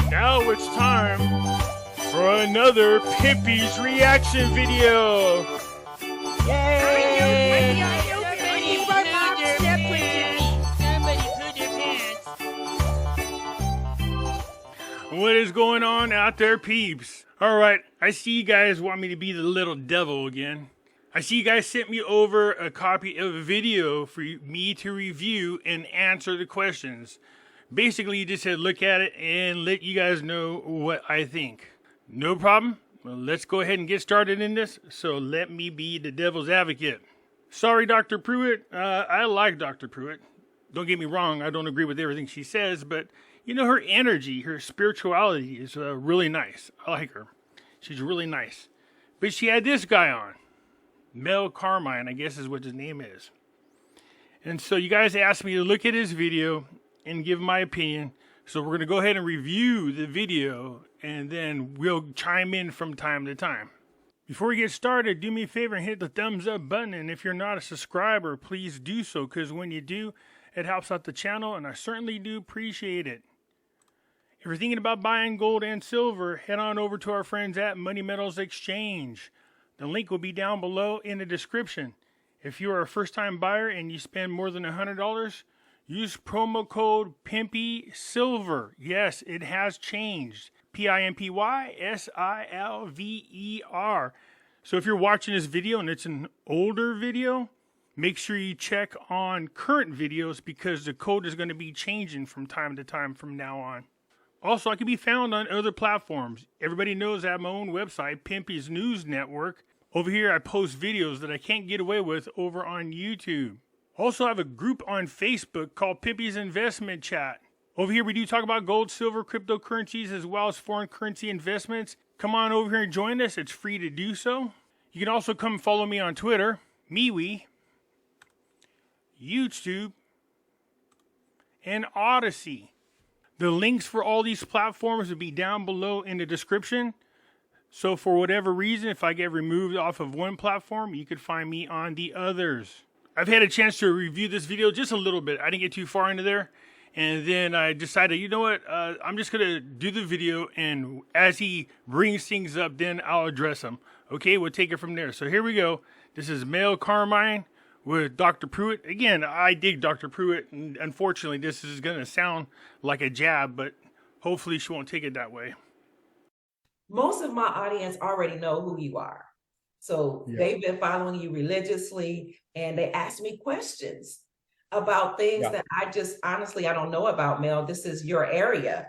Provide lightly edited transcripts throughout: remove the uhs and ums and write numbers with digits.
Now it's time for another Pimpy's reaction video. Yay! What is going on out there, peeps? All right, I see you guys want me to be the little devil again. I see you guys sent me over a copy of a video for me to review and answer the questions. Basically, you just said look at it and let you guys know what I think. No problem. Well, let's go ahead and get started in this. So let me be the devil's advocate. Sorry, Dr. Pruitt. I like Dr. Pruitt. Don't get me wrong. I don't agree with everything she says, but you know, her energy, her spirituality is really nice. I like her. She's really nice. But she had this guy on. Mel Carmine, I guess is what his name is. And so you guys asked me to look at his video and give my opinion. So we're going to go ahead and review the video and then we'll chime in from time to time. Before we get started, do me a favor and hit the thumbs up button. And if you're not a subscriber, please do so, because when you do, it helps out the channel and I certainly do appreciate it. If you're thinking about buying gold and silver, head on over to our friends at Money Metals Exchange. The link will be down below in the description. If you are a first-time buyer and you spend more than $100, use promo code PIMPYSILVER. Yes, it has changed. PIMPYSILVER. So if you're watching this video and it's an older video, make sure you check on current videos because the code is going to be changing from time to time from now on. Also, I can be found on other platforms. Everybody knows I have my own website, Pimpy's News Network. Over here, I post videos that I can't get away with over on YouTube. Also, I have a group on Facebook called Pimpy's Investment Chat. Over here, we do talk about gold, silver, cryptocurrencies, as well as foreign currency investments. Come on over here and join us. It's free to do so. You can also come follow me on Twitter, MeWe, YouTube, and Odyssey. The links for all these platforms will be down below in the description. So for whatever reason, if I get removed off of one platform, you could find me on the others. I've had a chance to review this video just a little bit. I didn't get too far into there. And then I decided, you know what, I'm just going to do the video. And as he brings things up, then I'll address them. Okay, we'll take it from there. So here we go. This is Mel Carmine with Dr. Pruitt. Again, I dig Dr. Pruitt. And unfortunately, this is going to sound like a jab, but hopefully she won't take it that way. Most of my audience already know who you are. So they've been following you religiously and they ask me questions about things that I just, honestly, I don't know about, Mel. This is your area.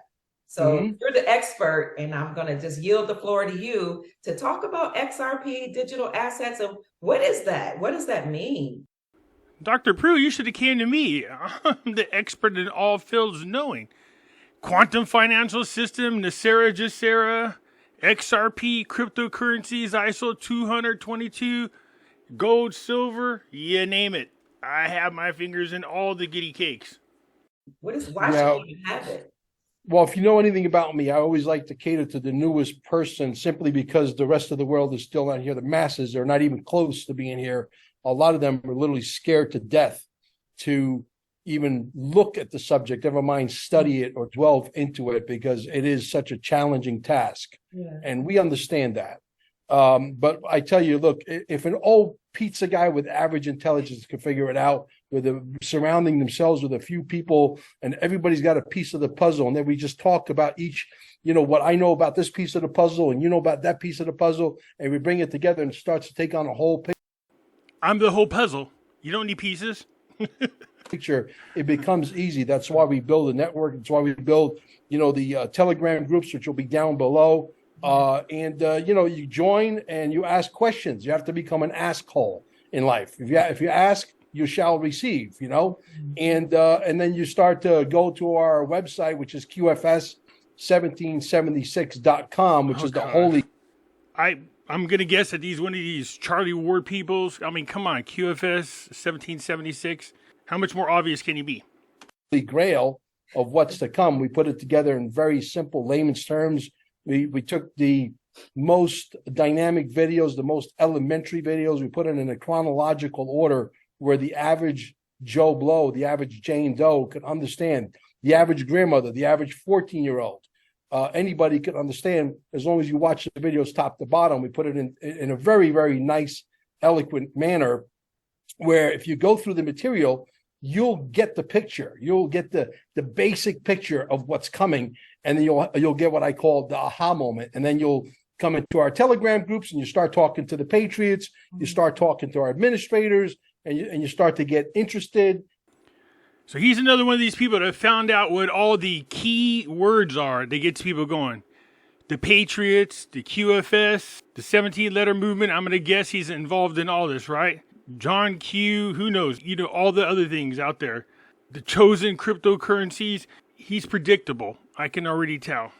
So you're the expert and I'm going to just yield the floor to you to talk about XRP, digital assets. And what is that? What does that mean? Dr. Pruitt, you should have came to me. I'm the expert in all fields knowing. Quantum financial system, NESARA, XRP, cryptocurrencies, ISO 222, gold, silver, you name it. I have my fingers in all the giddy cakes. Why should you even have it? Well, if you know anything about me, I always like to cater to the newest person simply because the rest of the world is still not here. The masses are not even close to being here. A lot of them are literally scared to death to even look at the subject, never mind study it or delve into it, because it is such a challenging task. And we understand that. But I tell you, look, if an old pizza guy with average intelligence can figure it out, with surrounding themselves with a few people and everybody's got a piece of the puzzle, and then we just talk about each, you know, what I know about this piece of the puzzle and you know about that piece of the puzzle, and we bring it together and it starts to take on a whole picture. I'm the whole puzzle. You don't need pieces. Picture, it becomes easy. That's why we build a network. That's why we build, you know, the Telegram groups, which will be down below. You know, you join and you ask questions. You have to become an asshole in life. If you ask, you shall receive, you know, and then you start to go to our website, which is QFS1776.com, which is the holy. I'm going to guess that he's one of these Charlie Ward peoples. I mean, come on, QFS 1776. How much more obvious can you be? The grail of what's to come. We put it together in very simple layman's terms. We took the most dynamic videos, the most elementary videos. We put it in a chronological order where the average Joe Blow, the average Jane Doe could understand, the average grandmother, the average 14-year-old. Anybody could understand as long as you watch the videos top to bottom. We put it in a very, very nice, eloquent manner where if you go through the material, you'll get the picture. You'll get the basic picture of what's coming, and then you'll get what I call the aha moment. And then you'll come into our Telegram groups and you start talking to the patriots, you start talking to our administrators, and you start to get interested. So he's another one of these people that found out what all the key words are that gets people going. The Patriots, the QFS, the 17-letter movement. I'm going to guess he's involved in all this, right? John Q, who knows? All the other things out there. The chosen cryptocurrencies. He's predictable. I can already tell.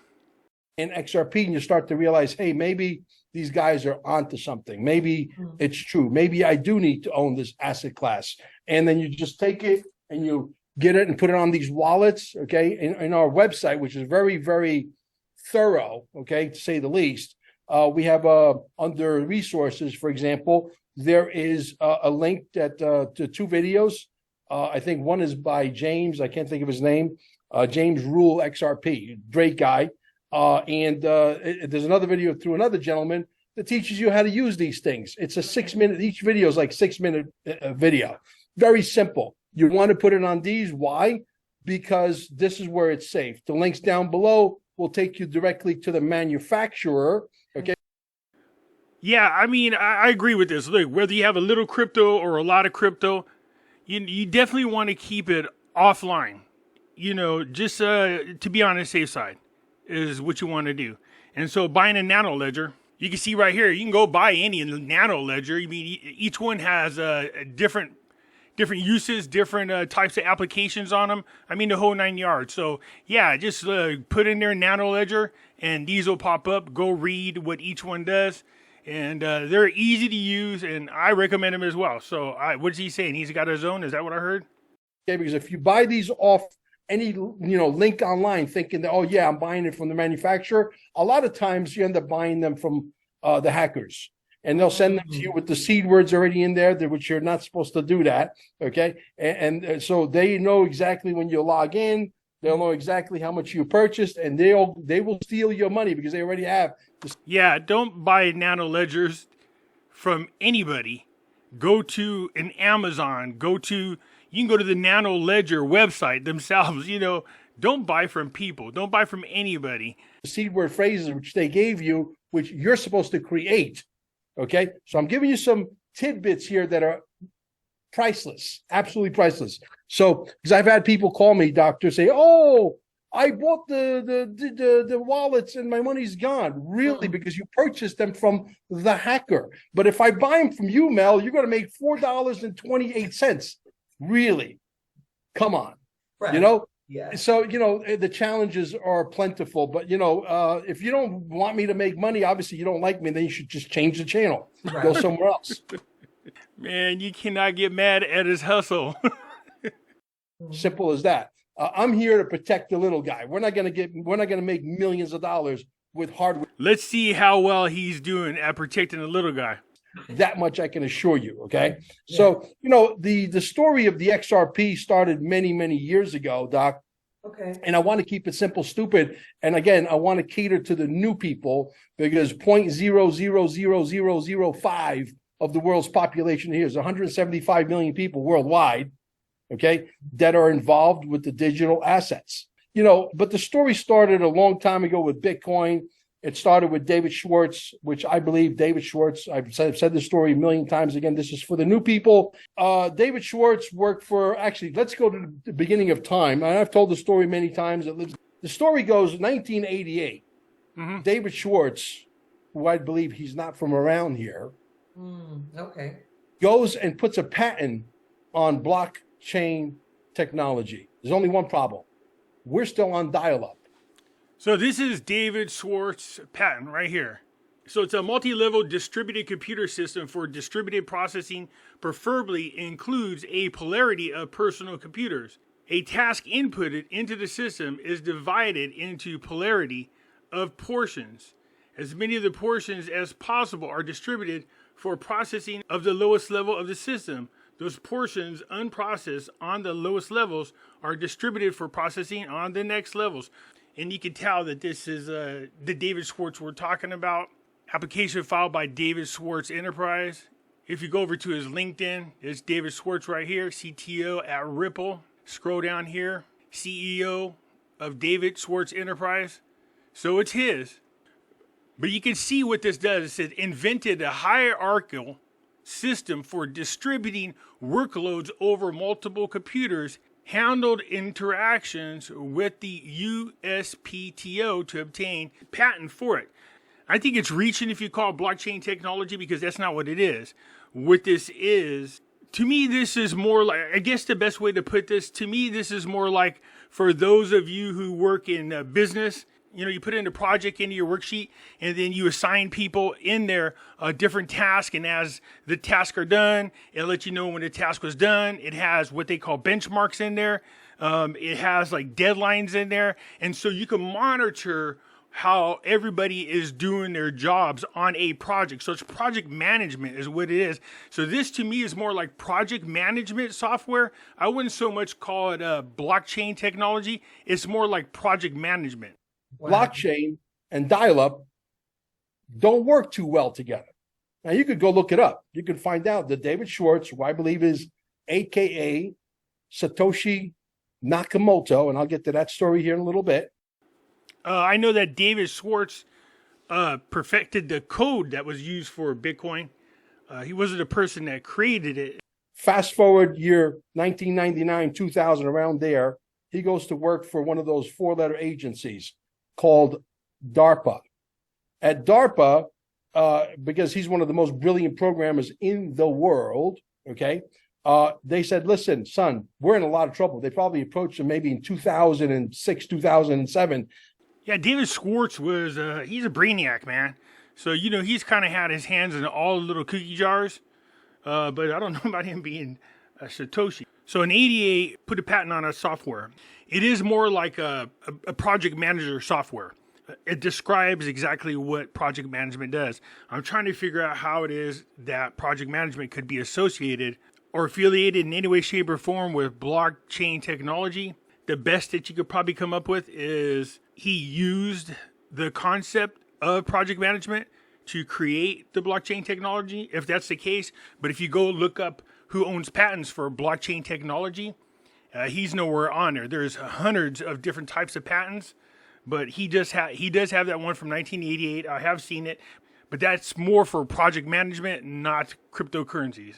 And XRP, and you start to realize, hey, maybe these guys are onto something. Maybe it's true. Maybe I do need to own this asset class. And then you just take it and you get it and put it on these wallets, okay, in our website, which is very, very thorough, okay, to say the least. We have under resources, for example, there is a link that to two videos. I think one is by James. I can't think of his name. James Rule XRP, great guy. And there's another video through another gentleman that teaches you how to use these things. It's a 6-minute, each video is like 6-minute video. Very simple. You want to put it on these. Why? Because this is where it's safe. The links down below will take you directly to the manufacturer. Okay. Yeah, I mean, I agree with this. Look, whether you have a little crypto or a lot of crypto, you definitely want to keep it offline. Just to be on the safe side is what you want to do. And so buying a nano ledger, you can see right here, you can go buy any nano ledger. I mean, each one has different uses, different types of applications on them. I mean, the whole 9 yards. So yeah, just put in there nano ledger and these will pop up. Go read what each one does. And they're easy to use, and I recommend them as well. So what's he saying? He's got his own? Is that what I heard? Okay, because if you buy these off any link online thinking that, oh yeah, I'm buying it from the manufacturer, a lot of times you end up buying them from the hackers, and they'll send them to you with the seed words already in there, which you're not supposed to do that. Okay, and so they know exactly when you log in, they'll know exactly how much you purchased, and they will steal your money because they already have. Yeah, don't buy nano ledgers from anybody. Go to an Amazon. You can go to the Nano Ledger website themselves. Don't buy from people. Don't buy from anybody. The seed word phrases which they gave you, which you're supposed to create. Okay, so I'm giving you some tidbits here that are priceless, absolutely priceless. So, because I've had people call me, doctor, say, "Oh, I bought the wallets and my money's gone." Really? Because you purchased them from the hacker. But if I buy them from you, Mel, you're going to make $4.28. Really? Come on. Right. Yeah. So, the challenges are plentiful, but, if you don't want me to make money, obviously you don't like me, then you should just change the channel. Right. Go somewhere else. Man, you cannot get mad at his hustle. Simple as that. I'm here to protect the little guy. We're not going to make millions of dollars with hardware. Let's see how well he's doing at protecting the little guy. That much I can assure you. Okay. Yeah. So, the story of the XRP started many, many years ago, Doc. Okay. And I want to keep it simple, stupid. And again, I want to cater to the new people because 0.00005 of the world's population here is 175 million people worldwide. Okay, that are involved with the digital assets. But the story started a long time ago with Bitcoin. It started with David Schwartz, which I believe David Schwartz, I've said this story a million times. Again, this is for the new people. David Schwartz worked for, actually, let's go to the beginning of time. And I've told the story many times. The story goes 1988. Mm-hmm. David Schwartz, who I believe he's not from around here, okay, goes and puts a patent on blockchain technology. There's only one problem. We're still on dial-up. So this is David Schwartz's patent right here. So it's a multi-level distributed computer system for distributed processing, preferably includes a polarity of personal computers. A task inputted into the system is divided into polarity of portions. as many of the portions as possible are distributed for processing of the lowest level of the system. Those portions unprocessed on the lowest levels are distributed for processing on the next levels. And you can tell that this is the David Schwartz we're talking about. Application filed by David Schwartz Enterprise. If you go over to his LinkedIn, it's David Schwartz right here, CTO at Ripple. Scroll down here, CEO of David Schwartz Enterprise. So it's his. But you can see what this does. It says invented a hierarchical system for distributing workloads over multiple computers, handled interactions with the USPTO to obtain patent for it. I think it's reaching if you call it blockchain technology, because that's not what it is. What this is, to me, this is more like, I guess the best way to put this, to me, this is more like for those of you who work in business. You know, you put in a project into your worksheet, and then you assign people in there a different task. And as the tasks are done, it'll let you know when the task was done. It has what they call benchmarks in there. It has like deadlines in there. And so you can monitor how everybody is doing their jobs on a project. So it's project management is what it is. So this to me is more like project management software. I wouldn't so much call it blockchain technology. It's more like project management. Wow. Blockchain and dial-up don't work too well together. Now, you could go look it up. You can find out that David Schwartz, who I believe is AKA Satoshi Nakamoto, and I'll get to that story here in a little bit. I know that David Schwartz perfected the code that was used for Bitcoin. He wasn't the person that created it. Fast forward year 1999, 2000, around there, he goes to work for one of those four-letter agencies called DARPA. At DARPA, because he's one of the most brilliant programmers in the world, okay, they said, listen, son, we're in a lot of trouble. They probably approached him maybe in 2006, 2007. Yeah, David Schwartz was, he's a brainiac, man. So, you know, he's kind of had his hands in all the little cookie jars. But I don't know about him being a Satoshi. So in 88, put a patent on a software. It is more like a project manager software. It describes exactly what project management does. I'm trying to figure out how it is that project management could be associated or affiliated in any way, shape, or form with blockchain technology. The best that you could probably come up with is he used the concept of project management to create the blockchain technology, if that's the case. But if you go look up who owns patents for blockchain technology, he's nowhere on there. There's hundreds of different types of patents, but he does have that one from 1988. I have seen it, but that's more for project management, not cryptocurrencies.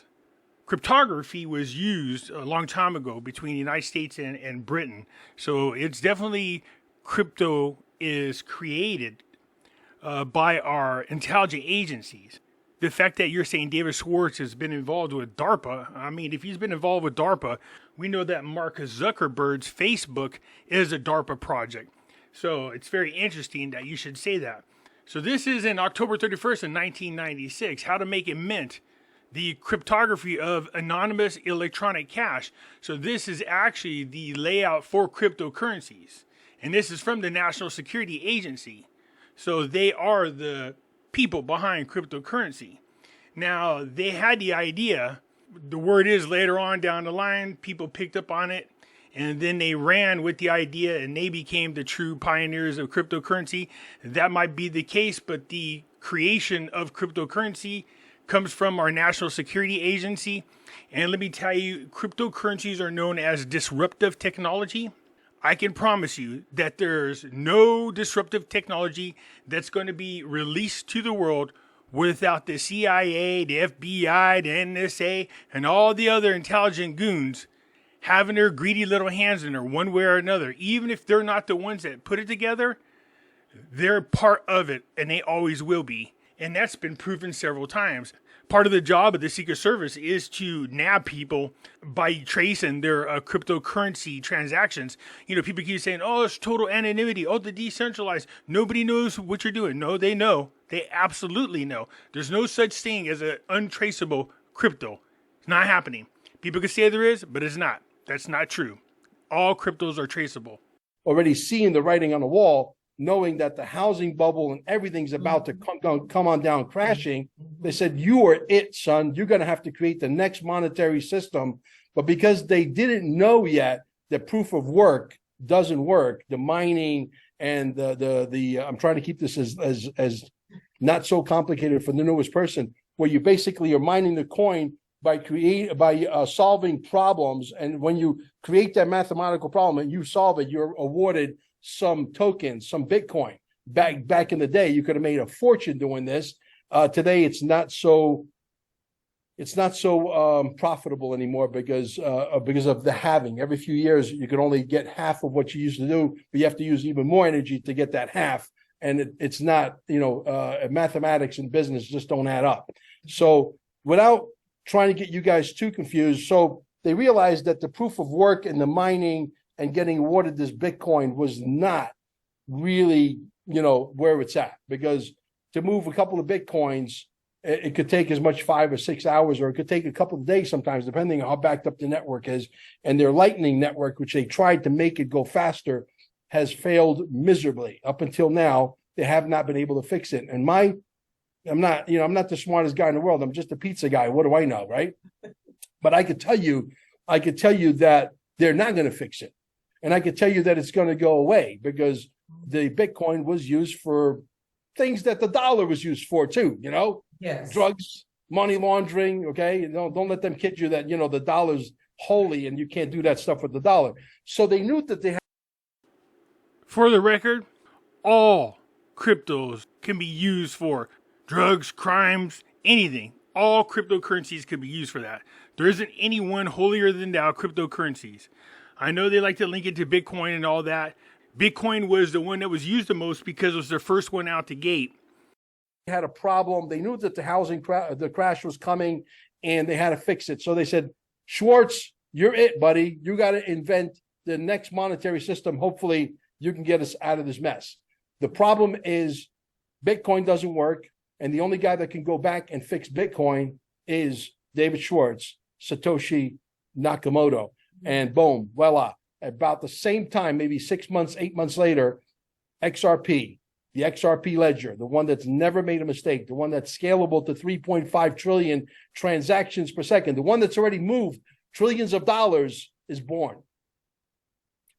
Cryptography was used a long time ago between the United States and Britain. So it's definitely crypto is created by our intelligence agencies. The fact that you're saying David Schwartz has been involved with DARPA, I mean, if he's been involved with DARPA, we know that Mark Zuckerberg's Facebook is a DARPA project. So it's very interesting that you should say that. So this is in October 31st of 1996, how to make it mint, the cryptography of anonymous electronic cash. So this is actually the layout for cryptocurrencies. And this is from the National Security Agency. So they are the people behind cryptocurrency. Now, they had the idea. The word is later on down the line, people picked up on it, and then they ran with the idea, and they became the true pioneers of cryptocurrency. That might be the case, but the creation of cryptocurrency comes from our National Security Agency. And let me tell you, cryptocurrencies are known as disruptive technology. I can promise you that there's no disruptive technology that's going to be released to the world without the CIA, the FBI, the NSA, and all the other intelligent goons having their greedy little hands in there one way or another. Even if they're not the ones that put it together, they're part of it, and they always will be. And that's been proven several times. Part of the job of the Secret Service is to nab people by tracing their cryptocurrency transactions. You know, people keep saying, oh, it's total anonymity. Oh, the decentralized. Nobody knows what you're doing. No, they know. They absolutely know. There's no such thing as an untraceable crypto. It's not happening. People can say there is, but it's not. That's not true. All cryptos are traceable. Already seeing the writing on the wall knowing that the housing bubble and everything's about to come on down crashing. They said, you are it, son. You're going to have to create the next monetary system. But because they didn't know yet that proof of work doesn't work, the mining and the I'm trying to keep this as not so complicated for the newest person, where you basically are mining the coin by solving problems. And when you create that mathematical problem and you solve it, you're awarded some tokens, some Bitcoin. Back in the day, you could have made a fortune doing this. Today, it's not so profitable anymore because of the halving. Every few years, you can only get half of what you used to do, but you have to use even more energy to get that half. And it's not, mathematics and business just don't add up. So without trying to get you guys too confused, so they realized that the proof of work and the mining and getting awarded this Bitcoin was not really, where it's at, because to move a couple of Bitcoins, it could take as much 5 or 6 hours, or it could take a couple of days sometimes, depending on how backed up the network is. And their Lightning network, which they tried to make it go faster, has failed miserably. Up until now, they have not been able to fix it. And I'm not the smartest guy in the world. I'm just a pizza guy. What do I know, right? But I could tell you that they're not going to fix it. And I could tell you that it's going to go away, because the Bitcoin was used for things that the dollar was used for too, Yes. Drugs, money laundering. Okay. Don't let them kid you that, the dollar's holy and you can't do that stuff with the dollar. So they knew that they had. For the record, all cryptos can be used for drugs, crimes, anything. All cryptocurrencies can be used for that. There isn't any one holier than thou cryptocurrencies. I know they like to link it to Bitcoin and all that. Bitcoin was the one that was used the most because it was the first one out the gate. Had a problem. They knew that the crash was coming, and they had to fix it. So they said, Schwartz, you're it, buddy. You got to invent the next monetary system. Hopefully you can get us out of this mess. The problem is Bitcoin doesn't work. And the only guy that can go back and fix Bitcoin is David Schwartz, Satoshi Nakamoto. And boom, voila. About the same time, maybe 6 months, 8 months later, XRP, the XRP ledger, the one that's never made a mistake, the one that's scalable to 3.5 trillion transactions per second, the one that's already moved trillions of dollars, is born.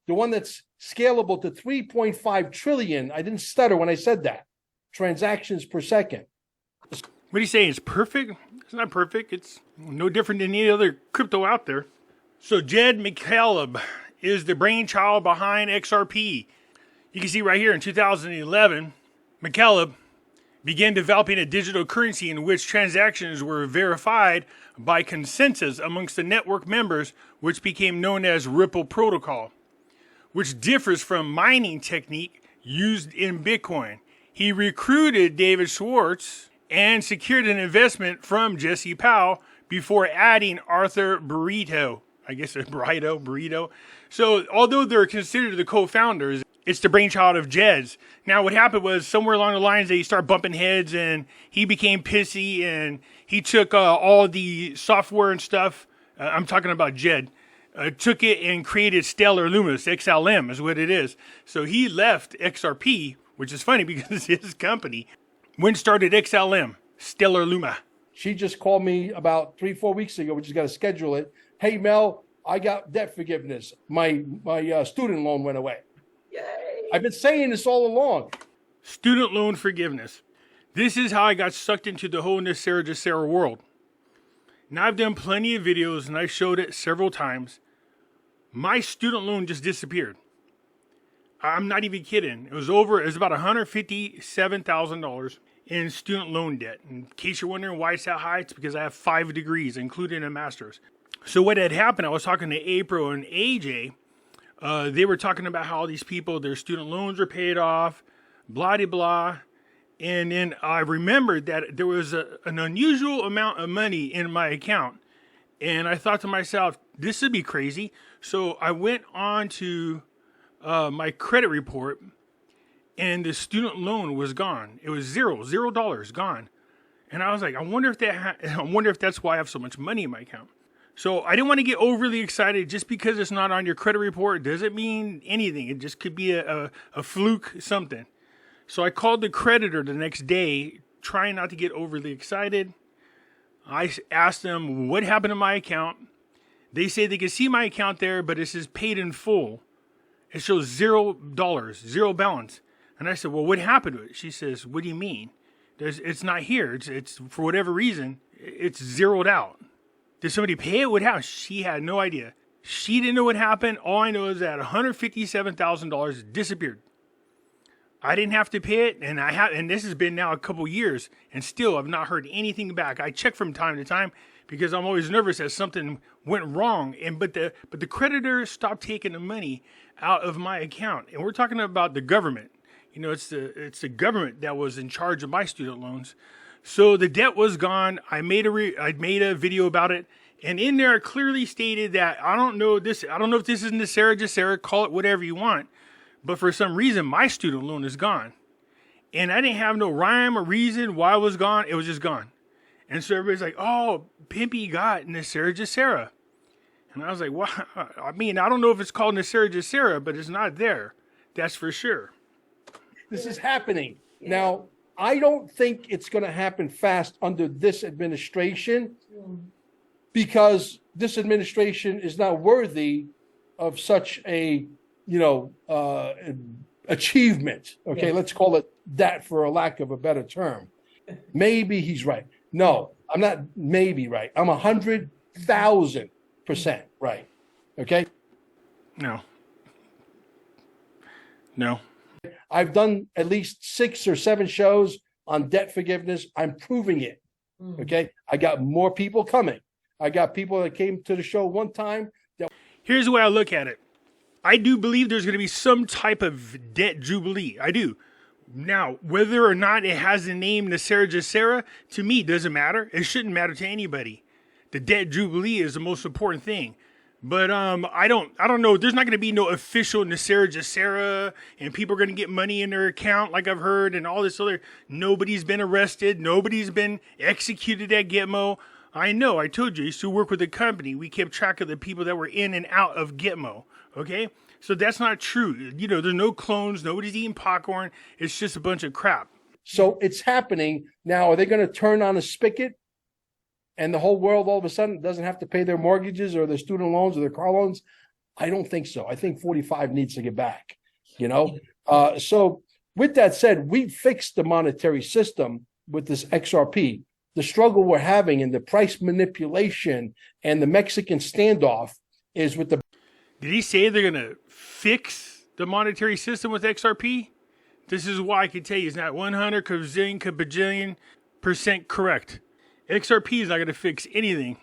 The one that's scalable to 3.5 trillion, I didn't stutter when I said that, transactions per second. What are you saying? It's perfect? It's not perfect. It's no different than any other crypto out there. So Jed McCaleb is the brainchild behind XRP. You can see right here in 2011, McCaleb began developing a digital currency in which transactions were verified by consensus amongst the network members, which became known as Ripple Protocol, which differs from mining technique used in Bitcoin. He recruited David Schwartz and secured an investment from Jesse Powell before adding Arthur Burrito. I guess it's Burrito. So although they're considered the co-founders, it's the brainchild of Jed's. Now what happened was somewhere along the lines they start bumping heads, and he became pissy, and he took all the software and stuff. I'm talking about Jed. Took it and created Stellar Lumis, XLM is what it is. So he left XRP, which is funny because it's his company, when started XLM, Stellar Luma. She just called me about 3-4 weeks ago. We just got to schedule it. Hey, Mel, I got debt forgiveness. My student loan went away. Yay. I've been saying this all along. Student loan forgiveness. This is how I got sucked into the whole NESARA world. Now I've done plenty of videos and I showed it several times. My student loan just disappeared. I'm not even kidding. It was about $157,000 in student loan debt. In case you're wondering why it's that high, it's because I have 5 degrees, including a master's. So what had happened, I was talking to April and AJ. They were talking about how these people, their student loans are paid off, blah, blah, blah. And then I remembered that there was an unusual amount of money in my account. And I thought to myself, this would be crazy. So I went on to my credit report, and the student loan was gone. It was $0 gone. And I was like, I wonder if that's why I have so much money in my account. So I didn't want to get overly excited. Just because it's not on your credit report doesn't mean anything. It just could be a fluke, something. So I called the creditor the next day, trying not to get overly excited. I asked them what happened to my account. They say they can see my account there, but it says paid in full. It shows $0, zero balance. And I said, well, what happened to it? She says, what do you mean? It's not here. It's for whatever reason, it's zeroed out. Did somebody pay it? What happened? She had no idea. She didn't know what happened. All I know is that $157,000 disappeared. I didn't have to pay it, and this has been now a couple years, and still I've not heard anything back. I check from time to time because I'm always nervous that something went wrong. But the creditor stopped taking the money out of my account, and we're talking about the government. You know, it's the government that was in charge of my student loans. So the debt was gone. I made a video about it, and in there I clearly stated that I don't know if this is NESARA, call it whatever you want, but for some reason my student loan is gone, and I didn't have no rhyme or reason why it was gone. It was just gone, and so everybody's like, "Oh, Pimpy got NESARA," and I was like, "Well, I mean, I don't know if it's called NESARA, but it's not there. That's for sure." This is happening now. I don't think it's going to happen fast under this administration because this administration is not worthy of such a, achievement. Okay, let's call it that for a lack of a better term. Maybe he's right. No, I'm not maybe right. I'm 100,000% right. Okay? No. I've done at least 6 or 7 shows on debt forgiveness. I'm proving it. Okay. I got more people coming. I got people that came to the show one time. Here's the way I look at it. I do believe there's going to be some type of debt jubilee. I do. Now, whether or not it has the name NESARA, to me, doesn't matter. It shouldn't matter to anybody. The debt jubilee is the most important thing. But I don't know. There's not going to be no official NESARA, and people are going to get money in their account, like I've heard, and all this other. Nobody's been arrested. Nobody's been executed at Gitmo. I know. I told you. I used to work with a company. We kept track of the people that were in and out of Gitmo. Okay, so that's not true. You know, there's no clones. Nobody's eating popcorn. It's just a bunch of crap. So it's happening now. Are they going to turn on a spigot? And the whole world all of a sudden doesn't have to pay their mortgages or their student loans or their car loans? I don't think so. I think 45 needs to get back, So with that said, we fixed the monetary system with this XRP. The struggle we're having in the price manipulation and the Mexican standoff is with the... Did he say they're going to fix the monetary system with XRP? This is why I can tell you it's not 100 bajillion % correct. XRP is not going to fix anything.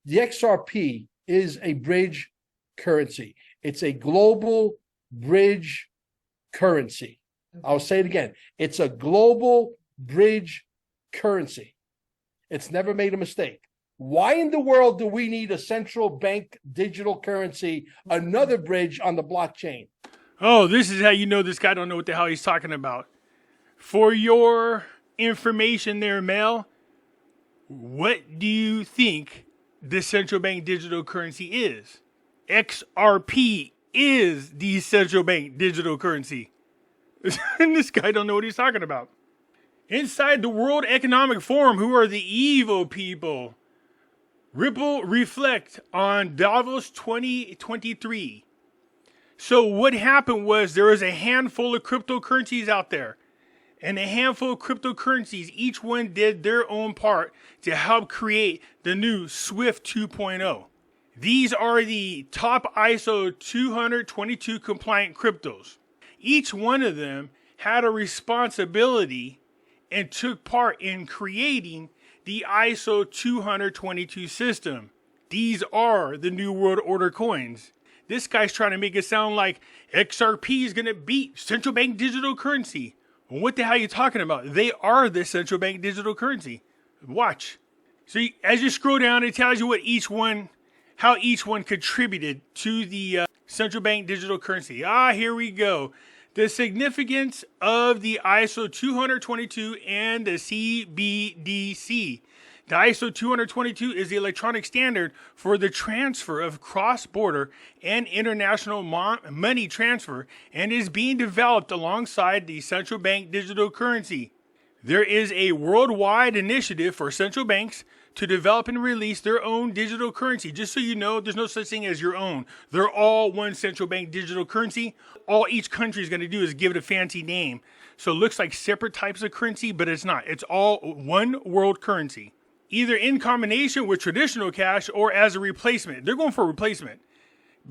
The XRP is a bridge currency. It's a global bridge currency. I'll say it again. It's a global bridge currency. It's never made a mistake. Why in the world do we need a central bank digital currency, another bridge on the blockchain? Oh, this is how you know this guy don't know what the hell he's talking about. For your information there, Mel, what do you think the central bank digital currency is? XRP is the central bank digital currency. And this guy don't know what he's talking about. Inside the World Economic Forum, who are the evil people? Ripple reflect on Davos 2023. So what happened was there was a handful of cryptocurrencies out there. And a handful of cryptocurrencies, each one did their own part to help create the new SWIFT 2.0. These are the top ISO 222 compliant cryptos. Each one of them had a responsibility and took part in creating the ISO 222 system. These are the New World Order coins. This guy's trying to make it sound like XRP is going to beat central bank digital currency. What the hell are you talking about? They are the central bank digital currency. Watch. So as you scroll down, it tells you how each one contributed to the central bank digital currency. Here we go. The significance of the ISO 222 and the CBDC. The ISO 222 is the electronic standard for the transfer of cross-border and international money transfer and is being developed alongside the central bank digital currency. There is a worldwide initiative for central banks to develop and release their own digital currency. Just so you know, there's no such thing as your own. They're all one central bank digital currency. All each country is going to do is give it a fancy name. So it looks like separate types of currency, but it's not. It's all one world currency, either in combination with traditional cash or as a replacement. They're going for replacement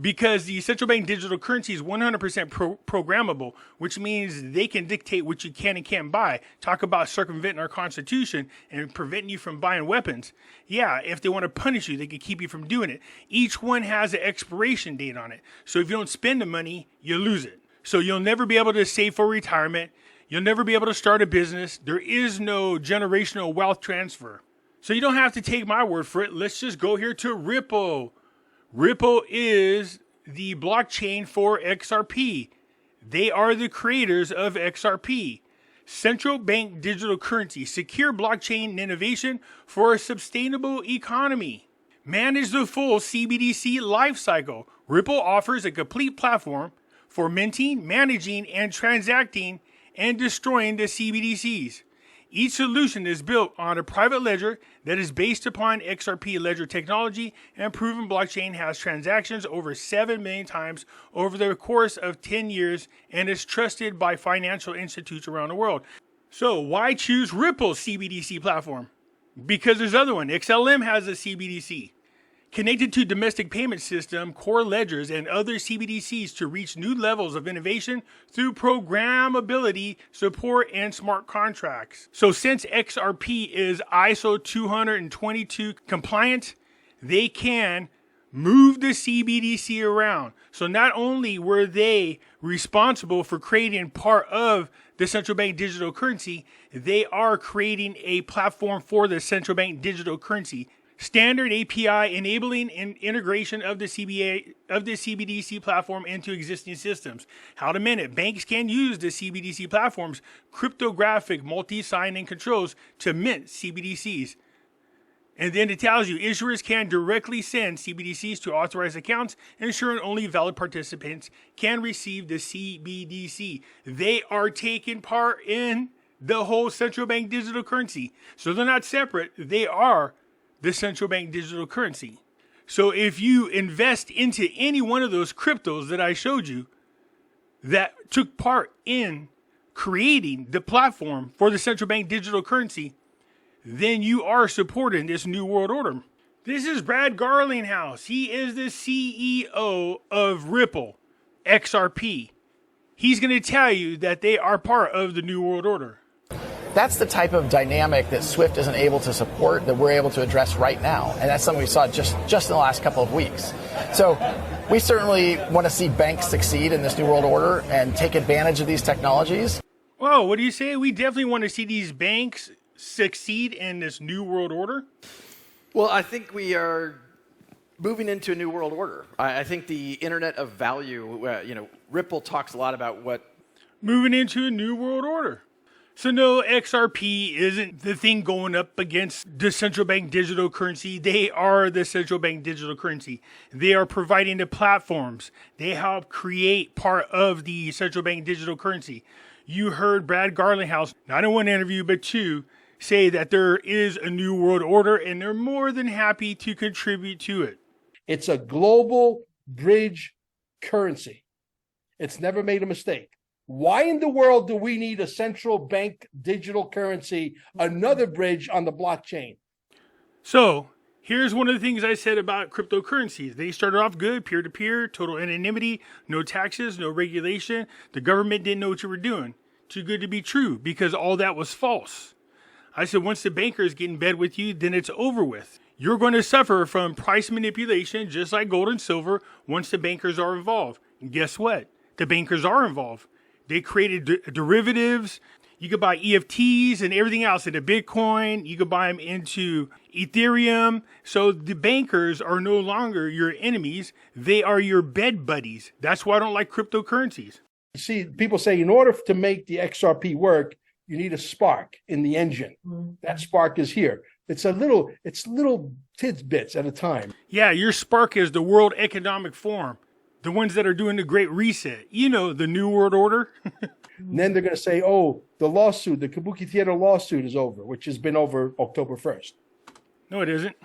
because the central bank digital currency is 100% programmable, which means they can dictate what you can and can't buy. Talk about circumventing our Constitution and preventing you from buying weapons. Yeah, if they want to punish you, they can keep you from doing it. Each one has an expiration date on it. So if you don't spend the money, you lose it. So you'll never be able to save for retirement. You'll never be able to start a business. There is no generational wealth transfer. So you don't have to take my word for it. Let's just go here to Ripple. Ripple is the blockchain for XRP. They are the creators of XRP. Central bank digital currency, secure blockchain innovation for a sustainable economy. Manage the full CBDC lifecycle. Ripple offers a complete platform for minting, managing, and transacting and destroying the CBDCs. Each solution is built on a private ledger that is based upon XRP ledger technology, and proven blockchain has transactions over 7 million times over the course of 10 years and is trusted by financial institutes around the world. So why choose Ripple's CBDC platform? Because there's other one. XLM has a CBDC. Connected to domestic payment system, core ledgers, and other CBDCs to reach new levels of innovation through programmability, support, and smart contracts. So since XRP is ISO 222 compliant, they can move the CBDC around. So not only were they responsible for creating part of the central bank digital currency, they are creating a platform for the central bank digital currency. Standard API enabling integration of the CBDC platform into existing systems. How to mint it. Banks can use the CBDC platform's cryptographic multi-signing controls to mint CBDCs. And then it tells you issuers can directly send CBDCs to authorized accounts, ensuring only valid participants can receive the CBDC. They are taking part in the whole central bank digital currency. So they're not separate. They are the central bank digital currency. So if you invest into any one of those cryptos that I showed you that took part in creating the platform for the central bank digital currency, then you are supporting this new world order. This is Brad Garlinghouse. He is the CEO of Ripple XRP. He's going to tell you that they are part of the new world order. That's the type of dynamic that Swift isn't able to support that we're able to address right now. And that's something we saw just in the last couple of weeks. So we certainly want to see banks succeed in this new world order and take advantage of these technologies. Well, what do you say? We definitely want to see these banks succeed in this new world order. Well, I think we are moving into a new world order. I think the internet of value, Ripple talks a lot about what... Moving into a new world order. So no, XRP isn't the thing going up against the central bank digital currency. They are the central bank digital currency. They are providing the platforms. They help create part of the central bank digital currency. You heard Brad Garlinghouse, not in one interview, but two, say that there is a new world order, and they're more than happy to contribute to it. It's a global bridge currency. It's never made a mistake. Why in the world do we need a central bank digital currency, another bridge on the blockchain? So here's one of the things I said about cryptocurrencies. They started off good, peer-to-peer, total anonymity, no taxes, no regulation. The government didn't know what you were doing. Too good to be true, because all that was false. I said, once the bankers get in bed with you, then it's over with. You're going to suffer from price manipulation, just like gold and silver, once the bankers are involved. And guess what? The bankers are involved. They created derivatives. You could buy EFTs and everything else into Bitcoin. You could buy them into Ethereum. So the bankers are no longer your enemies. They are your bed buddies. That's why I don't like cryptocurrencies. See, people say in order to make the XRP work, you need a spark in the engine. That spark is here. It's little tidbits at a time. Yeah, your spark is the World Economic Forum, the ones that are doing the Great Reset. You know, the New World Order. And then they're going to say, oh, the lawsuit, the Kabuki Theater lawsuit is over, which has been over October 1st. No, it isn't.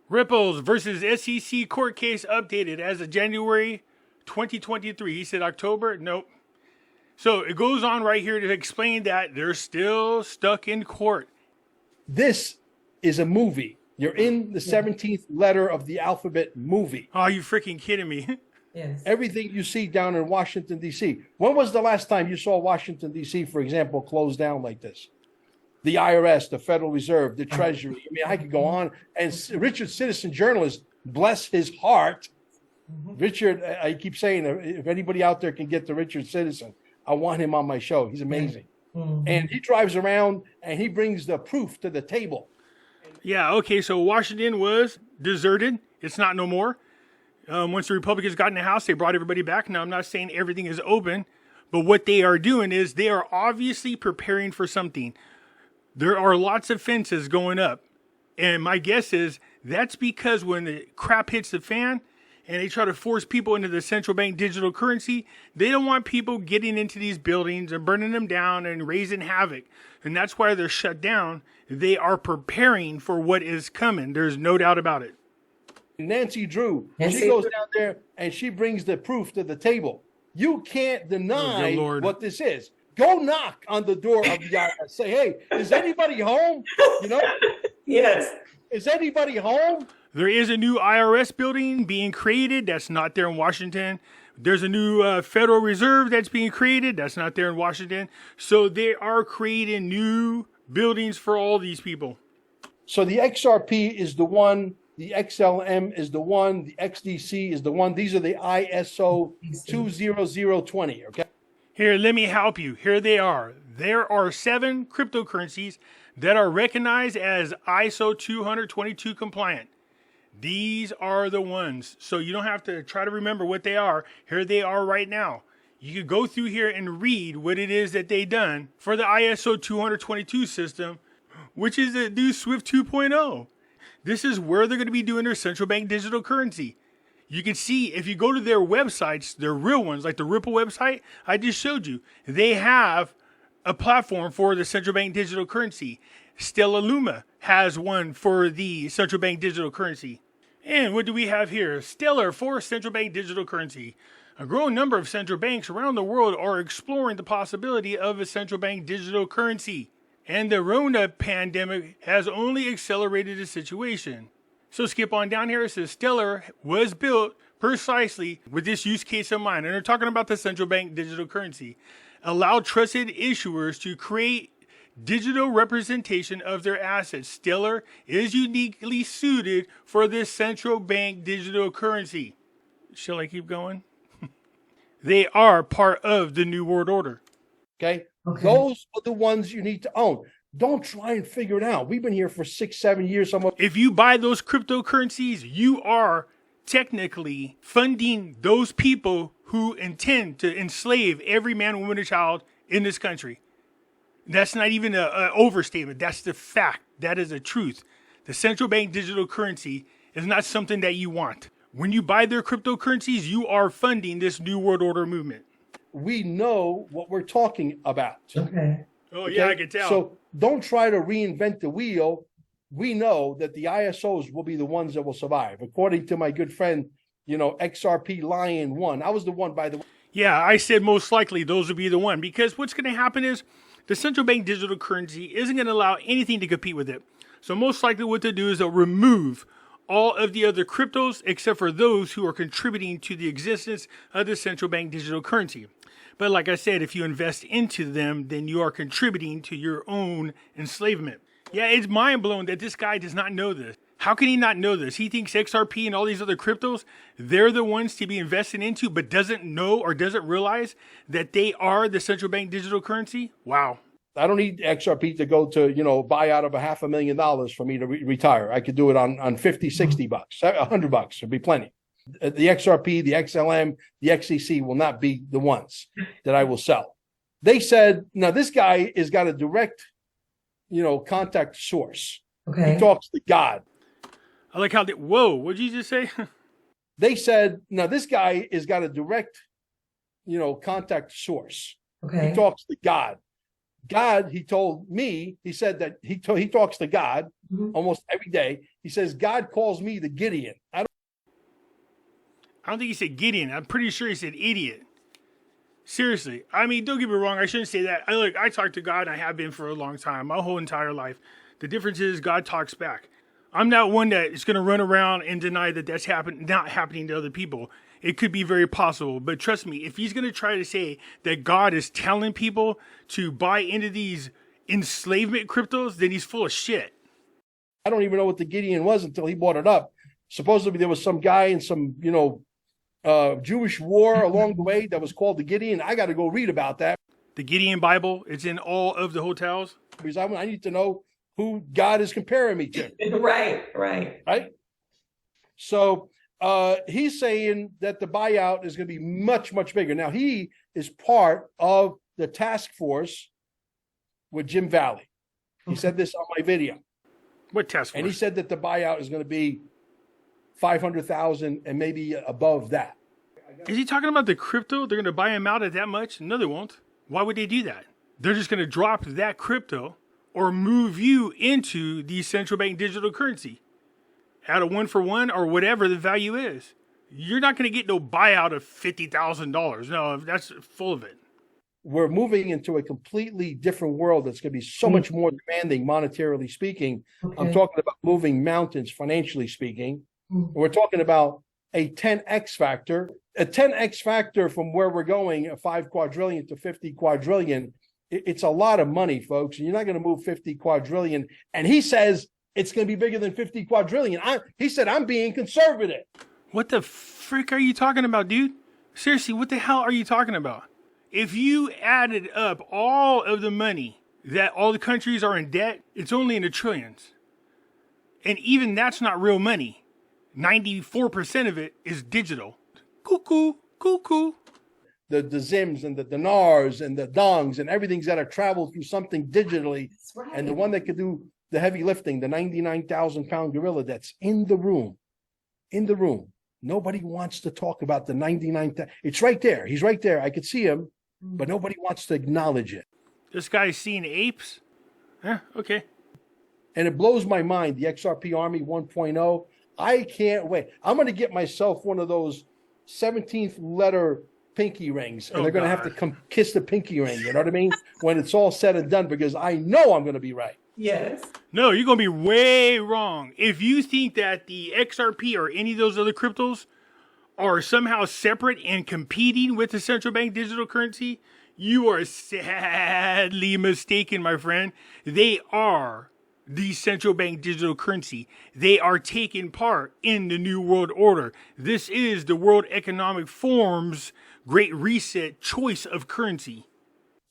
Ripples versus SEC court case updated as of January 2023. He said October. Nope. So it goes on right here to explain that they're still stuck in court. This is a movie. You're in the 17th letter of the alphabet movie. Oh, you freaking kidding me? Yes. Everything you see down in Washington, D.C. When was the last time you saw Washington, D.C., for example, closed down like this? The IRS, the Federal Reserve, the Treasury. I mean, I could go on. And Richard, citizen journalist, bless his heart. Richard, I keep saying, if anybody out there can get to Richard Citizen, I want him on my show. He's amazing. And he drives around and he brings the proof to the table. Yeah, okay, so Washington was deserted. It's not no more. Once the Republicans got in the House, they brought everybody back. Now, I'm not saying everything is open, but what they are doing is they are obviously preparing for something. There are lots of fences going up. And my guess is that's because when the crap hits the fan and they try to force people into the central bank digital currency, they don't want people getting into these buildings and burning them down and raising havoc. And that's why they're shut down. They are preparing for what is coming. There's no doubt about it. Nancy Drew, she goes down there and she brings the proof to the table. You can't deny what this is. Go knock on the door of the IRS. Say, hey, is anybody home? You know? Yes. Is anybody home? There is a new IRS building being created. That's not there in Washington. There's a new Federal Reserve that's being created. That's not there in Washington. So they are creating new buildings for all these people. So the XRP is the one. The XLM is the one. The XDC is the one. These are the ISO 20020, okay? Here, let me help you. Here they are. There are 7 cryptocurrencies that are recognized as ISO 222 compliant. These are the ones. So you don't have to try to remember what they are. Here they are right now. You could go through here and read what it is that they done for the ISO 222 system, which is the new SWIFT 2.0. This is where they're going to be doing their central bank digital currency. You can see if you go to their websites, their real ones, like the Ripple website I just showed you, they have a platform for the central bank digital currency. Stellar Luma has one for the central bank digital currency. And what do we have here? Stellar for central bank digital currency. A growing number of central banks around the world are exploring the possibility of a central bank digital currency. And the RONA pandemic has only accelerated the situation. So skip on down here. It says Stellar was built precisely with this use case in mind. And they're talking about the central bank digital currency. Allow trusted issuers to create digital representation of their assets. Stellar is uniquely suited for this central bank digital currency. Shall I keep going? They are part of the New World Order. Okay? Those are the ones you need to own. Don't try and figure it out. We've been here for 6-7 years. If you buy those cryptocurrencies, you are technically funding those people who intend to enslave every man, woman, and child in this country. That's not even an overstatement. That's the fact. That is the truth. The central bank digital currency is not something that you want. When you buy their cryptocurrencies, you are funding this New World Order movement. We know what we're talking about. Okay. Oh, yeah, I can tell. So don't try to reinvent the wheel. We know that the ISOs will be the ones that will survive. According to my good friend, XRP Lion 1. I was the one, by the way. Yeah, I said most likely those would be the one. Because what's going to happen is the central bank digital currency isn't going to allow anything to compete with it. So most likely what they'll do is they'll remove all of the other cryptos except for those who are contributing to the existence of the central bank digital currency. But like I said, if you invest into them, then you are contributing to your own enslavement. Yeah, it's mind-blowing that this guy does not know this. How can he not know this? He thinks XRP and all these other cryptos, they're the ones to be invested into, but doesn't know or doesn't realize that they are the central bank digital currency? Wow. I don't need XRP to go to, buy out of $500,000 for me to retire. I could do it on 50, 60 bucks, $100 would be plenty. The XRP, the XLM, the XCC will not be the ones that I will sell. They said, now this guy has got a direct, contact source. Okay. He talks to God. I like how they, whoa, what'd you just say? They said, now this guy has got a direct, contact source. Okay. He talks to God. God, he told me, he said that he talks to God almost every day. He says, God calls me the Gideon. I don't think he said Gideon. I'm pretty sure he said idiot. Seriously. I mean, don't get me wrong. I shouldn't say that. I talk to God, and I have been for a long time, my whole entire life. The difference is God talks back. I'm not one that is going to run around and deny that that's not happening to other people. It could be very possible. But trust me, if he's going to try to say that God is telling people to buy into these enslavement cryptos, then he's full of shit. I don't even know what the Gideon was until he brought it up. Supposedly there was some guy in some, Jewish war along the way that was called the Gideon. I got to go read about that. The Gideon Bible, it's in all of the hotels. Because I need to know who God is comparing me to. Right. So he's saying that the buyout is going to be much, much bigger. Now, he is part of the task force with Jim Valley. He said this on my video. What task force? And he said that the buyout is going to be 500,000 and maybe above that. Is he talking about the crypto? They're going to buy him out at that much? No, they won't. Why would they do that? They're just going to drop that crypto or move you into the central bank digital currency at a 1-for-1 or whatever the value is. You're not going to get no buyout of $50,000. No, that's full of it. We're moving into a completely different world that's going to be so much more demanding monetarily speaking. Okay. I'm talking about moving mountains financially speaking. We're talking about a 10x factor. A 10x factor from where we're going, a 5 quadrillion to 50 quadrillion. It's a lot of money, folks. And you're not going to move 50 quadrillion. And he says it's going to be bigger than 50 quadrillion. He said, I'm being conservative. What the frick are you talking about, dude? Seriously, what the hell are you talking about? If you added up all of the money that all the countries are in debt, it's only in the trillions. And even that's not real money. 94% of it is digital. Cuckoo. The Zims and the dinars and the dongs and everything's got to travel through something digitally. Right. And the one that could do the heavy lifting, the 99,000-pound gorilla that's in the room. Nobody wants to talk about the 99,000. It's right there. He's right there. I could see him, but nobody wants to acknowledge it. This guy's seeing apes? Okay. And it blows my mind, the XRP Army 1.0. I can't wait. I'm going to get myself one of those 17th letter pinky rings, and they're going to have to come kiss the pinky ring. You know what I mean? When it's all said and done, because I know I'm going to be right. Yes. No, you're going to be way wrong. If you think that the XRP or any of those other cryptos are somehow separate and competing with the central bank digital currency, you are sadly mistaken, my friend. They are the central bank digital currency. They are taking part in the New World Order. This is the World Economic Forum's Great Reset choice of currency.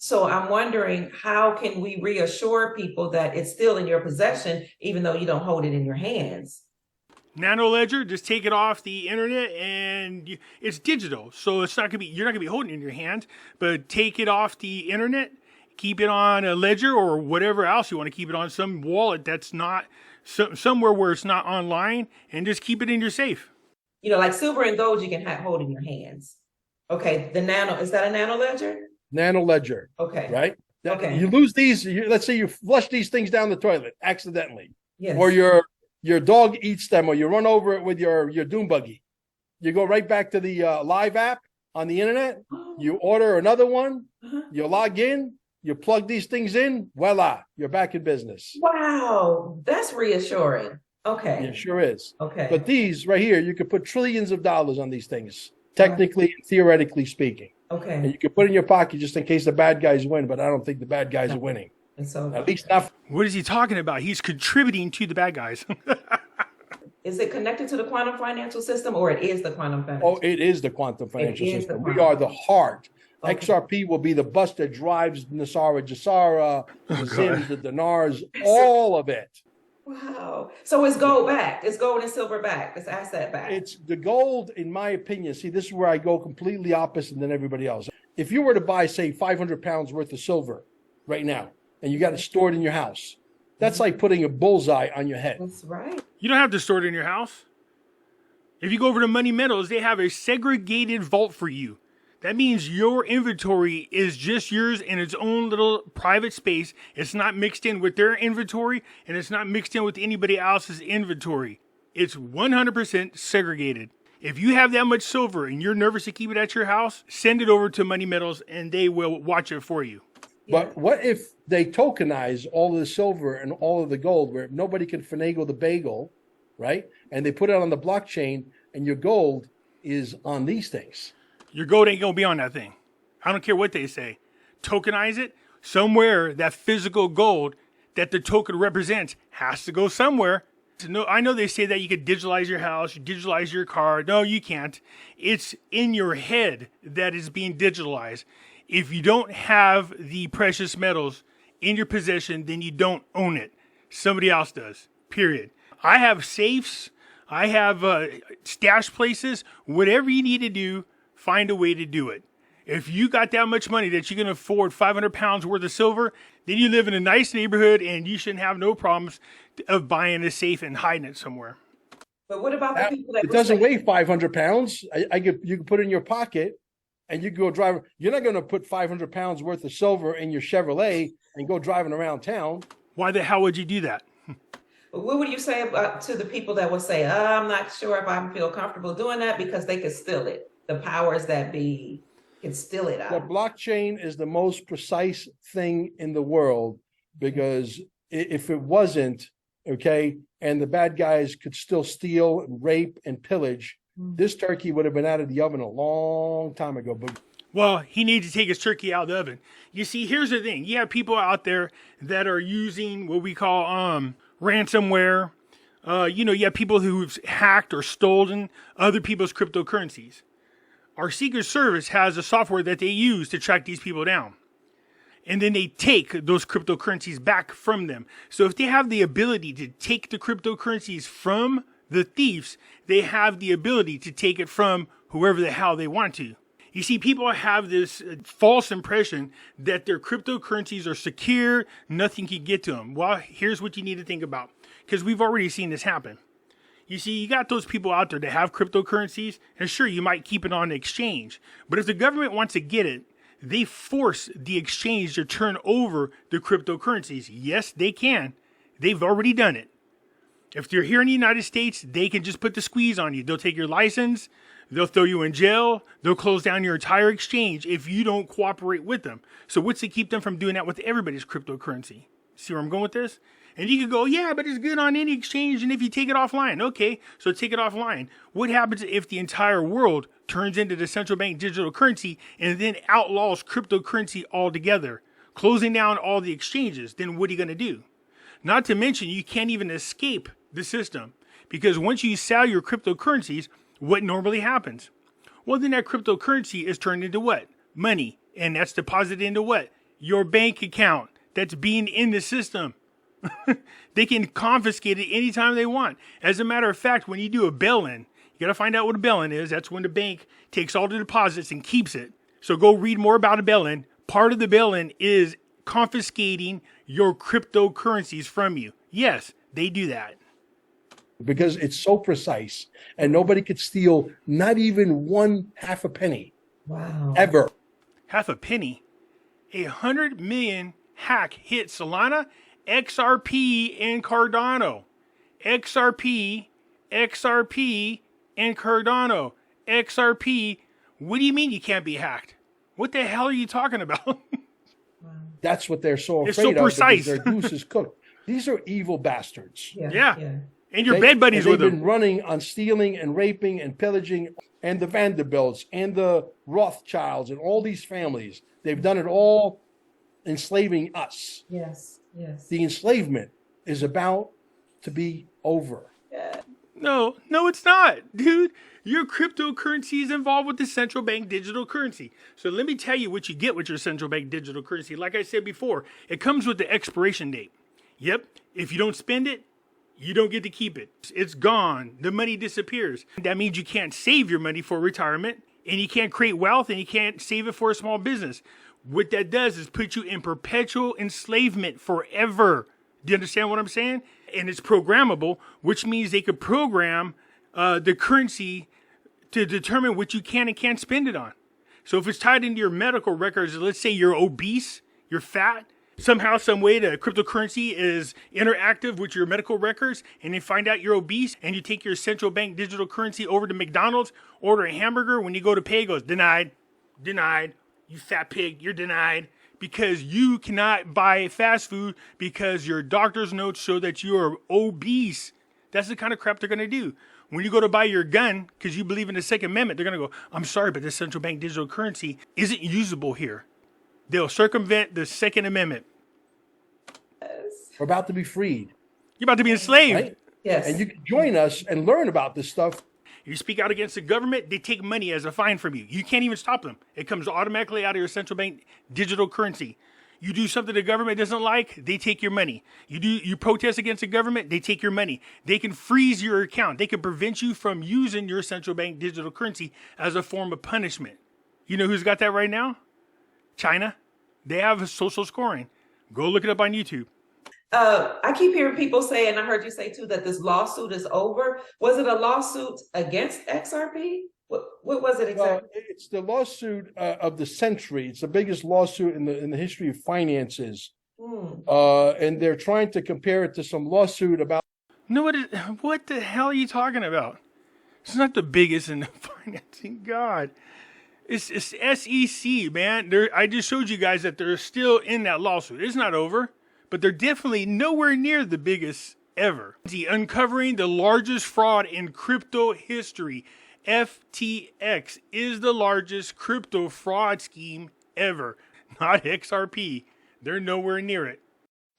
So I'm wondering, how can we reassure people that it's still in your possession, even though you don't hold it in your hands? Nano Ledger, just take it off the internet and it's digital. So it's not going to be, you're not going to be holding it in your hand, but take it off the internet, keep it on a ledger or whatever else you want to keep it on, some wallet that's not somewhere where it's not online, and just keep it in your safe. Like silver and gold, you can hold in your hands. Okay. The nano, is that a nano ledger? Nano ledger. Okay. Right? Okay. You lose these. Let's say you flush these things down the toilet accidentally. Yes. Or your dog eats them, or you run over it with your dune buggy. You go right back to the live app on the internet. You order another one. You log in. You plug these things in. Voila, you're back in business. Wow, that's reassuring. Okay. It sure is. Okay. But these right here, you could put trillions of dollars on these things, technically and theoretically speaking. Okay. And you can put it in your pocket just in case the bad guys win, but I don't think the bad guys are winning. So, at least not. What is he talking about? He's contributing to the bad guys. Is it connected to the quantum financial system, or it is the quantum financial system? Oh, it is the quantum financial system. We are the heart. Okay. XRP will be the bus that drives NESARA, the Zims, the dinars, all of it. Wow. So it's gold back. It's gold and silver back. It's asset back. It's the gold, in my opinion. See, this is where I go completely opposite than everybody else. If you were to buy, say, 500 pounds worth of silver right now, and you got it stored in your house, That's like putting a bullseye on your head. That's right. You don't have to store it in your house. If you go over to Money Metals, they have a segregated vault for you. That means your inventory is just yours in its own little private space. It's not mixed in with their inventory, and it's not mixed in with anybody else's inventory. It's 100% segregated. If you have that much silver and you're nervous to keep it at your house, send it over to Money Metals and they will watch it for you. But what if they tokenize all of the silver and all of the gold where nobody can finagle the bagel, right? And they put it on the blockchain and your gold is on these things. Your gold ain't going to be on that thing. I don't care what they say. Tokenize it. Somewhere that physical gold that the token represents has to go somewhere. No, I know they say that you could digitalize your house, you digitalize your car. No, you can't. It's in your head that is being digitalized. If you don't have the precious metals in your possession, then you don't own it. Somebody else does, period. I have safes. I have stash places. Whatever you need to do, find a way to do it. If you got that much money that you can afford 500 pounds worth of silver, then you live in a nice neighborhood and you shouldn't have no problems of buying a safe and hiding it somewhere. But what about the people that it doesn't weigh 500 pounds? You can put it in your pocket and you go drive. You're not going to put 500 pounds worth of silver in your Chevrolet and go driving around town. Why the hell would you do that? What would you say about to the people that would say, I'm not sure if I feel comfortable doing that because they could steal it? The powers that be can steal it out. The blockchain is the most precise thing in the world because if it wasn't, okay, and the bad guys could still steal and rape and pillage, this turkey would have been out of the oven a long time ago. But well, he needs to take his turkey out of the oven. You see, here's the thing. You have people out there that are using what we call ransomware. You have people who've hacked or stolen other people's cryptocurrencies. Our Secret Service has a software that they use to track these people down. And then they take those cryptocurrencies back from them. So if they have the ability to take the cryptocurrencies from the thieves, they have the ability to take it from whoever the hell they want to. You see, people have this false impression that their cryptocurrencies are secure, nothing can get to them. Well, here's what you need to think about, because we've already seen this happen. You see, you got those people out there that have cryptocurrencies, and sure, you might keep it on the exchange. But if the government wants to get it, they force the exchange to turn over the cryptocurrencies. Yes, they can. They've already done it. If you're here in the United States, they can just put the squeeze on you. They'll take your license. They'll throw you in jail. They'll close down your entire exchange if you don't cooperate with them. So what's to keep them from doing that with everybody's cryptocurrency? See where I'm going with this? And you could go, yeah, but it's good on any exchange. And if you take it offline, okay, so take it offline. What happens if the entire world turns into the central bank digital currency and then outlaws cryptocurrency altogether, closing down all the exchanges? Then what are you going to do? Not to mention, you can't even escape the system, because once you sell your cryptocurrencies, what normally happens? Well, then that cryptocurrency is turned into what? Money. And that's deposited into what? Your bank account that's being in the system. They can confiscate it anytime they want. As a matter of fact, when you do a bail-in, you got to find out what a bail-in is. That's when the bank takes all the deposits and keeps it. So go read more about a bail-in. Part of the bail-in is confiscating your cryptocurrencies from you. Yes, they do that. Because it's so precise and nobody could steal not even half a penny. Wow. Ever. Half a penny? 100 million hack hit Solana, XRP, and Cardano. XRP, and Cardano. XRP. What do you mean you can't be hacked? What the hell are you talking about? That's what they're so afraid It's so of. precise. Their goose is cooked. These are evil bastards. Yeah. And your bed buddies with They've them. been running on stealing and raping and pillaging, and the Vanderbilts and the Rothschilds and all these families. They've done it all enslaving us. Yes. The enslavement is about to be over. No, it's not, dude. Your cryptocurrency is involved with the central bank digital currency. So let me tell you what you get with your central bank digital currency. Like I said before, it comes with the expiration date. Yep. If you don't spend it, you don't get to keep it. It's gone. The money disappears. That means you can't save your money for retirement, and you can't create wealth, and you can't save it for a small business. What that does is put you in perpetual enslavement forever. Do you understand what I'm saying? And it's programmable, which means they could program the currency to determine what you can and can't spend it on. So if it's tied into your medical records, let's say you're obese, you're fat, somehow, some way, the cryptocurrency is interactive with your medical records, and they find out you're obese, and you take your central bank digital currency over to McDonald's, order a hamburger. When you go to pay, it goes, denied, denied. You fat pig, you're denied. Because you cannot buy fast food because your doctor's notes show that you are obese. That's the kind of crap they're going to do. When you go to buy your gun, because you believe in the Second Amendment, they're going to go, I'm sorry, but this central bank digital currency isn't usable here. They'll circumvent the Second Amendment. We're about to be freed. You're about to be enslaved. Right? Yes. And you can join us and learn about this stuff. You speak out against the government, they take money as a fine from you. You can't even stop them. It comes automatically out of your central bank digital currency. You do something the government doesn't like, they take your money. You protest against the government, they take your money. They can freeze your account. They can prevent you from using your central bank digital currency as a form of punishment. You know who's got that right now? China. They have social scoring. Go look it up on YouTube. I keep hearing people say, and I heard you say too, that this lawsuit is over. Was it a lawsuit against XRP? What was it exactly? It's the lawsuit of the century. It's the biggest lawsuit in the history of finances. And they're trying to compare it to some lawsuit about. No, what the hell are you talking about? It's not the biggest in the financing. God. It's SEC, man. I just showed you guys that they're still in that lawsuit. It's not over. But they're definitely nowhere near the biggest ever. Uncovering the largest fraud in crypto history. FTX is the largest crypto fraud scheme ever. Not XRP. They're nowhere near it.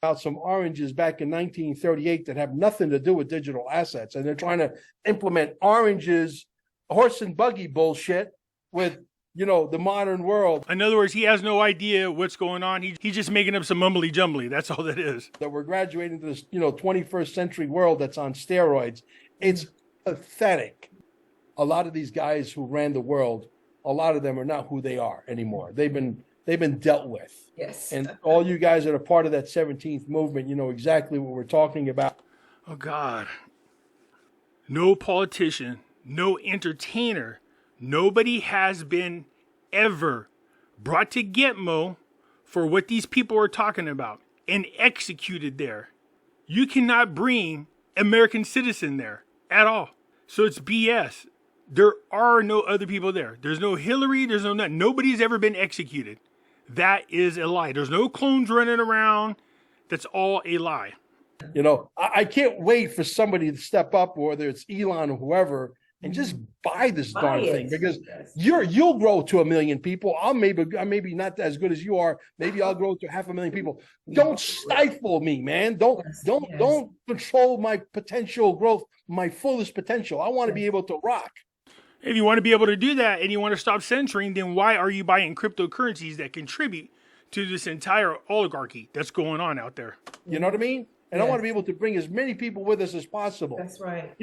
About some oranges back in 1938 that have nothing to do with digital assets. And they're trying to implement oranges, horse and buggy bullshit with the modern world. In other words, he has no idea what's going on. He's just making up some mumbly jumbly. That's all that is. That we're graduating to this, 21st century world that's on steroids. It's pathetic. A lot of these guys who ran the world, a lot of them are not who they are anymore. They've been dealt with. Yes. And all you guys that are part of that 17th movement, you know exactly what we're talking about. Oh, God. No politician, no entertainer, nobody has been ever brought to Gitmo for what these people are talking about and executed there. You cannot bring American citizen there at all. So it's BS. There are no other people there. There's no Hillary. There's no nothing. Nobody's ever been executed. That is a lie. There's no clones running around. That's all a lie. I can't wait for somebody to step up, whether it's Elon or whoever, and just buy this darn thing, because you'll grow to 1 million people. I maybe not as good as you are. Maybe I'll grow to 500,000 people. Don't stifle me, man. Don't control my potential growth, my fullest potential. I want to be able to rock. If you want to be able to do that and you want to stop censoring, then why are you buying cryptocurrencies that contribute to this entire oligarchy that's going on out there? You know what I mean? And I want to be able to bring as many people with us as possible. That's right.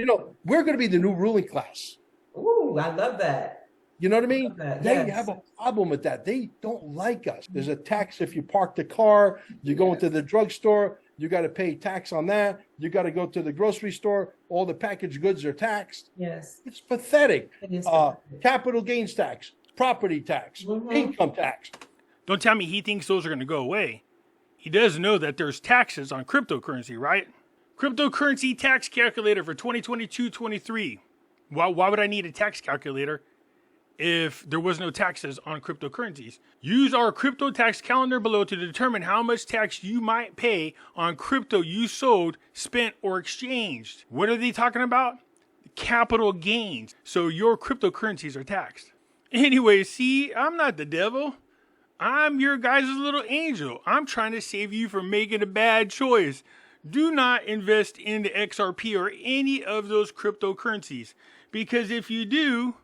We're going to be the new ruling class. Ooh, I love that. You know what I mean? They Yes. have a problem with that. They don't like us. There's a tax if you park the car, you go into the drugstore, you got to pay tax on that. You got to go to the grocery store. All the packaged goods are taxed. Yes. It's pathetic. It is Capital gains tax, property tax, income tax. Don't tell me he thinks those are going to go away. He does know that there's taxes on cryptocurrency, right? Cryptocurrency tax calculator for 2022-23. Why would I need a tax calculator if there was no taxes on cryptocurrencies? Use our crypto tax calendar below to determine how much tax you might pay on crypto you sold, spent, or exchanged. What are they talking about? Capital gains. So your cryptocurrencies are taxed. Anyway, see, I'm not the devil. I'm your guys' little angel. I'm trying to save you from making a bad choice. Do not invest in the XRP or any of those cryptocurrencies, because if you do,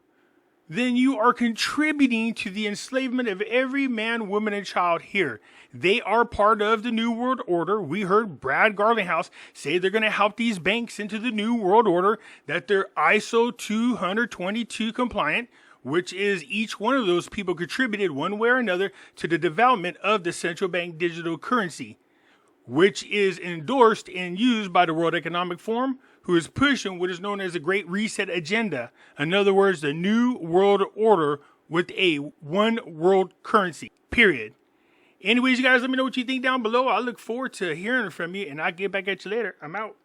then you are contributing to the enslavement of every man, woman, and child here. They are part of the New World Order. We heard Brad Garlinghouse say they're going to help these banks into the New World Order, that they're ISO 222 compliant, which is each one of those people contributed one way or another to the development of the central bank digital currency. which is endorsed and used by the World Economic Forum, who is pushing what is known as the Great Reset Agenda. In other words, the New World Order with a one world currency, period. Anyways, you guys, let me know what you think down below. I look forward to hearing from you, and I'll get back at you later. I'm out.